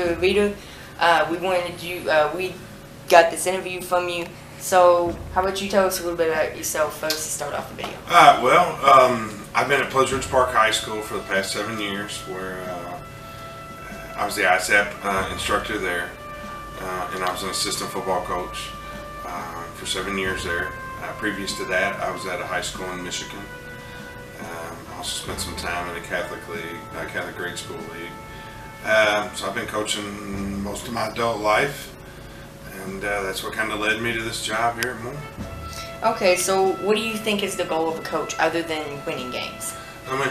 Mr. Rita, we got this interview from you. So how about you tell us a little bit about yourself first to start off the video? I've been at Pleasant Ridge Park High School for the past 7 years, where I was the ISAP instructor there, and I was an assistant football coach for 7 years there. Previous to that, I was at a high school in Michigan. I also spent some time in a Catholic league, Catholic grade school league. So I've been coaching most of my adult life, and that's what kind of led me to this job here at Moore. Okay, so what do you think is the goal of a coach other than winning games? I mean,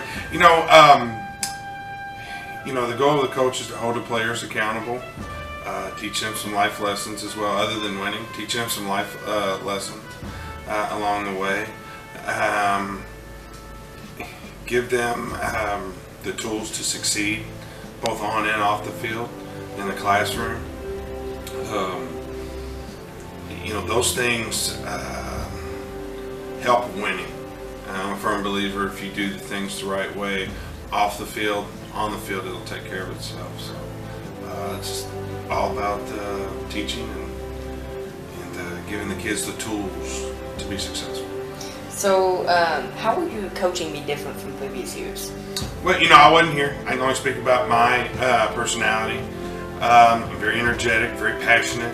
the goal of the coach is to hold the players accountable, teach them some life lessons as well, other than winning. Teach them some life lessons along the way. Give them the tools to succeed, both on and off the field, in the classroom. Those things help winning. I'm a firm believer if you do the things the right way, off the field, on the field, it'll take care of itself. So it's all about teaching and giving the kids the tools to be successful. So how will your coaching be different from previous years? Well, I wasn't here. I can only speak about my personality. I'm very energetic, very passionate.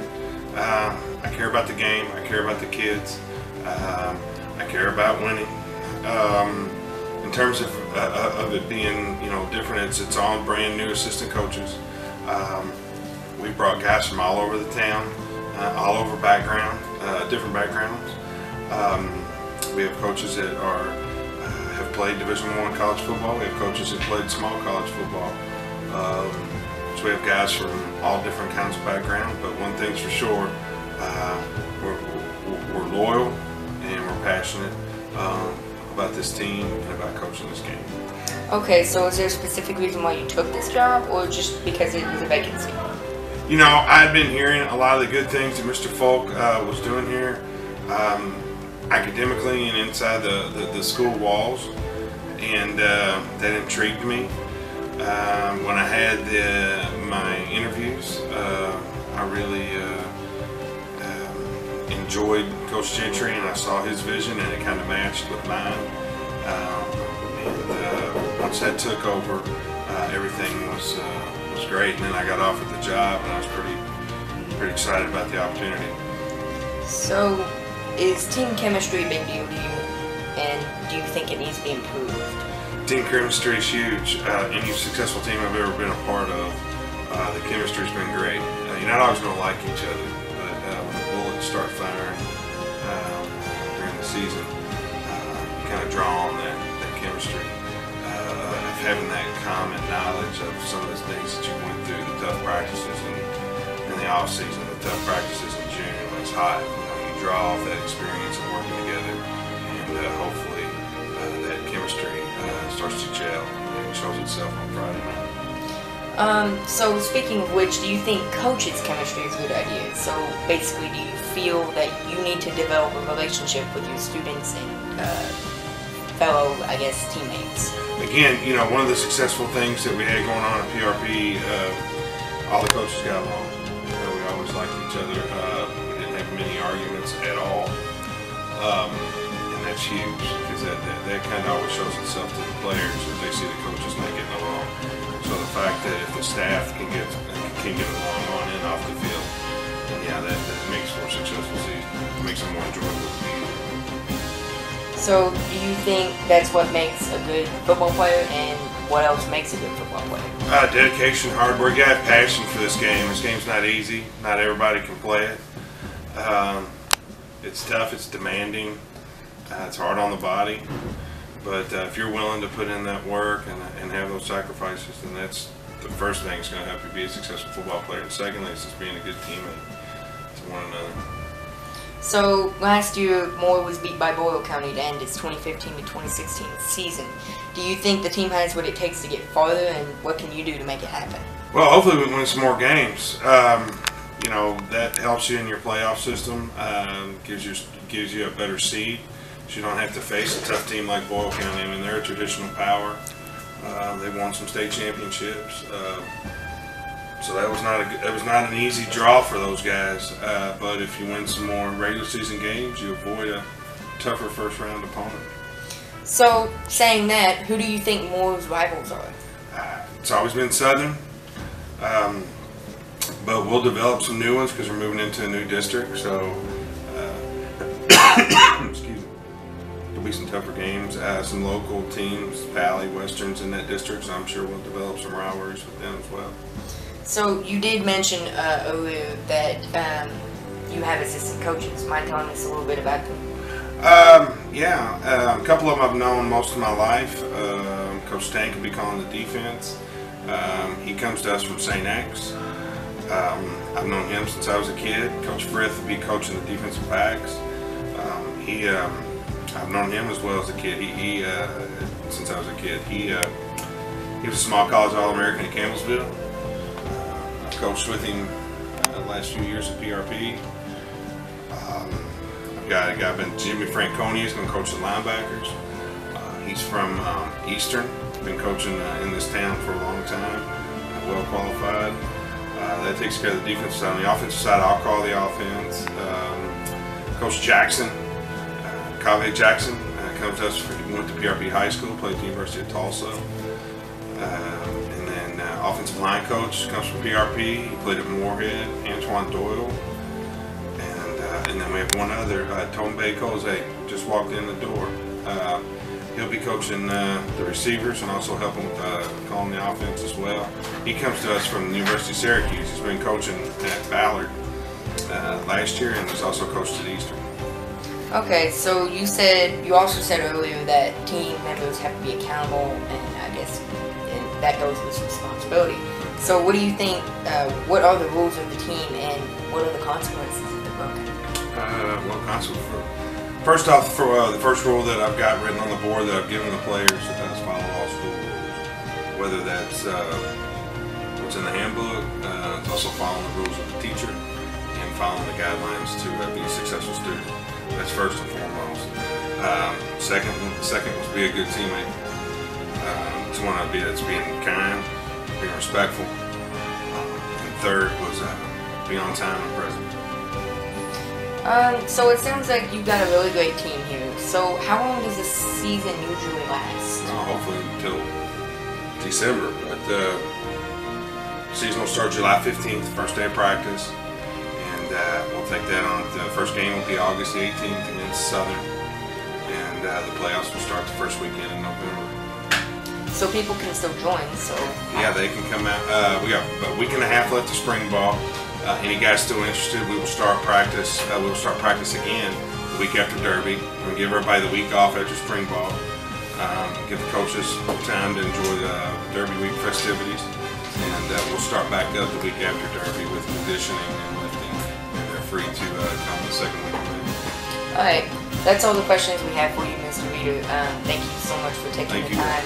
I care about the game. I care about the kids. I care about winning. In terms of it being, different, it's all brand new assistant coaches. We brought guys from all over the town, all over different backgrounds. We have coaches that have played Division I college football. We have coaches that played small college football. So we have guys from all different kinds of backgrounds. But one thing's for sure, we're loyal and we're passionate about this team and about coaching this game. Okay, so is there a specific reason why you took this job, or just because it was a vacancy? I'd been hearing a lot of the good things that Mr. Folk was doing here, academically and inside the school walls, and that intrigued me. When I had my interviews, I really enjoyed Coach Gentry, and I saw his vision, and it kind of matched with mine. Once that took over, everything was great, and then I got offered the job, and I was pretty excited about the opportunity. So, is team chemistry a big deal to you, and do you think it needs to be improved? Team chemistry is huge. Any successful team I've ever been a part of, the chemistry's been great. You're not always going to like each other, but when the bullets start firing during the season, you kind of draw on that chemistry. Having that common knowledge of some of the things that you went through, the tough practices in the off season, the tough practices in June when it's hot. You draw off that experience of working together, and hopefully that chemistry starts to gel and shows itself on Friday night. So speaking of which, do you think coaches' chemistry is a good idea? So basically, do you feel that you need to develop a relationship with your students and fellow, teammates? Again, one of the successful things that we had going on at PRP, all the coaches got along. We always liked each other. We didn't have many arguments at all, and that's huge, because that kind of always shows itself to the players if they see the coaches not getting along. So the fact that if the staff can get along on and off the field, then that makes for a successful season. It makes it more enjoyable to be. So, do you think that's what makes a good football player, and what else makes a good football player? Dedication, hard work. You got passion for this game. This game's not easy. Not everybody can play it. It's tough. It's demanding. It's hard on the body. But if you're willing to put in that work and have those sacrifices, then that's the first thing that's going to help you be a successful football player. And secondly, it's just being a good teammate to one another. So last year, Moore was beat by Boyle County to end its 2015 to 2016 season. Do you think the team has what it takes to get farther, and what can you do to make it happen? Well, hopefully we win some more games. That helps you in your playoff system. Gives you a better seed. So you don't have to face a tough team like Boyle County. I mean, they're a traditional power. They've won some state championships. So that was not an easy draw for those guys. But if you win some more regular season games, you avoid a tougher first round opponent. So, saying that, who do you think Moore's rivals are? It's always been Southern, but we'll develop some new ones because we're moving into a new district. So, excuse me, there'll be some tougher games. Some local teams, Valley, Westerns in that district. So I'm sure we'll develop some rivalries with them as well. So you did mention earlier that you have assistant coaches. Mind telling us a little bit about them? Yeah, a couple of them I've known most of my life. Coach Tank will be calling the defense. He comes to us from St. X. I've known him since I was a kid. Coach Frith will be coaching the defensive backs. I've known him as well as a kid. Since I was a kid, he was a small college All-American at Campbellsville. I coached with him the last few years at PRP. I've got a guy named Jimmy Franconi who's going to coach the linebackers. He's from Eastern. Been coaching in this town for a long time. Well qualified. That takes care of the defensive side. On the offensive side, I'll call the offense. Coach Jackson, Kaveh Jackson, comes to us. He went to PRP High School, played at the University of Tulsa. And then offensive line coach comes from PRP. He played at Moorhead, Antoine Doyle. And then we have one other, Tom Bay-Koze, just walked in the door. He'll be coaching the receivers and also helping with calling the offense as well. He comes to us from the University of Syracuse. He's been coaching at Ballard last year and was also coached at Eastern. Okay, so you also said earlier that team members have to be accountable, and I guess that goes with responsibility. So what do you think, what are the rules of the team and what are the consequences if they're broken? First off, for the first rule that I've got written on the board that I've given the players is follow all school rules. Whether that's what's in the handbook, it's also following the rules of the teacher and following the guidelines to be a successful student. That's first and foremost. Second was be a good teammate. That's being kind, being respectful. And third was be on time and present. So it sounds like you've got a really great team here. So how long does the season usually last? Hopefully until December. But the season will start July 15th, first day of practice. And we'll take that on. The first game will be August 18th against Southern. And the playoffs will start the first weekend in November. So people can still join, so... Yeah, they can come out. We got a week and a half left of spring ball. Any guys still interested, we will start practice. We'll start practice again the week after Derby. We'll give everybody the week off after spring ball. Give the coaches time to enjoy the Derby week festivities. And we'll start back up the week after Derby with conditioning and lifting. And they're free to come the second week of May. Alright, that's all the questions we have for you, Mr. Reeder. Thank you so much for taking the time.